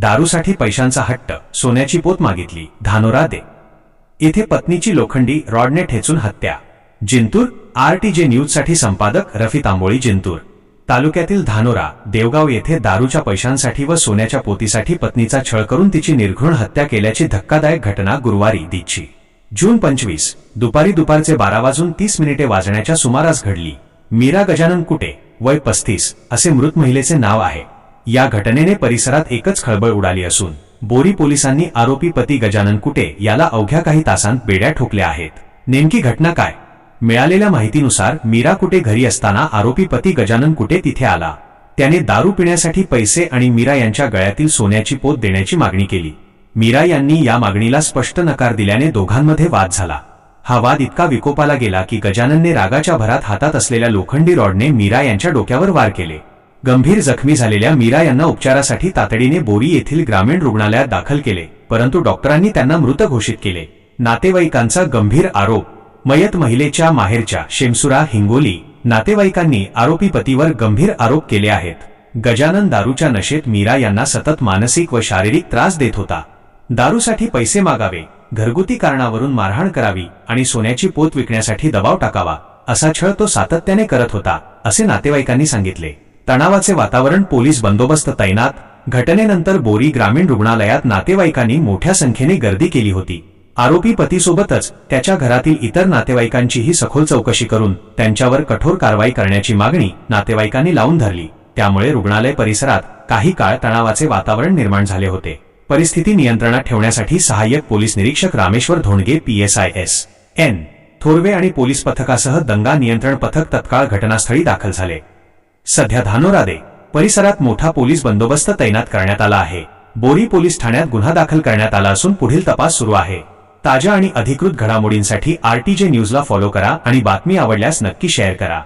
दारूसाठी पैशांचा हट्ट, सोन्याची पोत मागितली, धानोरा दे येथे पत्नीची लोखंडी रॉडने ठेचून हत्या। जिंतूर आरटीजे न्यूजसाठी संपादक रफी तांबोळी। जिंतूर तालुक्यातील धानोरा देवगाव येथे दारूच्या पैशांसाठी व सोन्याच्या पोतीसाठी पत्नीचा छळ करून तिची निर्घृण हत्या केल्याची धक्कादायक घटना गुरुवारी दिनांक जून 25 दुपारचे 12:30 वाजण्याच्या सुमारास घडली। मीरा गजानन कुटे वय 35 असे मृत महिलेचे नाव आहे। या घटनेने परिसरात एकच खळबळ उडाली असून बोरी पोलिसांनी आरोपी पती गजानन कुटे याला अवघ्या काही तासांत बेड्या ठोकल्या आहेत। नेमकी घटना काय? मिळालेल्या माहितीनुसार मीरा कुटे घरी असताना आरोपी पती गजानन कुटे तिथे आला। त्याने दारू पिण्यासाठी पैसे आणि मीरा यांच्या गळ्यातील सोन्याची पोत देण्याची मागणी केली। मीरा यांनी या मागणीला स्पष्ट नकार दिल्याने दोघांमध्ये वाद झाला। हा वाद इतका विकोपाला गेला की गजाननने रागाच्या भरात हातात असलेल्या लोखंडी रॉडने मीरा यांच्या डोक्यावर वार केले। गंभीर जखमी झालेल्या मीरा यांना उपचारासाठी तातडीने बोरी येथील ग्रामीण रुग्णालयात दाखल केले, परंतु डॉक्टरांनी त्यांना मृत घोषित केले। नातेवाईकांचा गंभीर आरोप। मयत महिलेच्या माहेरच्या शेमसुरा हिंगोली नातेवाईकांनी आरोपी पतीवर गंभीर आरोप केले आहेत। गजानन दारूच्या नशेत मीरा यांना सतत मानसिक व शारीरिक त्रास देत होता। दारूसाठी पैसे मागावे, घरगुती कारणावरून मारहाण करावी आणि सोन्याची पोत विकण्यासाठी दबाव टाकावा असा छळ तो सातत्याने करत होता, असे नातेवाईकांनी सांगितले। तणावाचे वातावरण, पोलीस बंदोबस्त तैनात। घटनेनंतर बोरी ग्रामीण रुग्णालयात नातेवाईकांनी मोठ्या संख्येने गर्दी केली होती। आरोपी पतीसोबतच त्याच्या घरातील इतर नातेवाईकांचीही सखोल चौकशी करून त्यांच्यावर कठोर कारवाई करण्याची मागणी नातेवाईकांनी लावून धरली। त्यामुळे रुग्णालय परिसरात काही काळ तणावाचे वातावरण निर्माण झाले होते। परिस्थिती नियंत्रणात ठेवण्यासाठी सहाय्यक पोलीस निरीक्षक रामेश्वर धोंडगे, PSI SN थोरवे आणि पोलीस पथकासह दंगा नियंत्रण पथक तत्काळ घटनास्थळी दाखल झाले। सध्या धानोरा दे परिसरात मोठा पोलीस बंदोबस्त तैनात करण्यात आला आहे। बोरी पोलीस ठाण्यात गुन्हा दाखल करण्यात आला असून पुढील तपास सुरू आहे। ताज्या आणि अधिकृत घडामोडींसाठी आरटीजे न्यूजला फॉलो करा आणि बातमी आवडल्यास नक्की शेअर करा।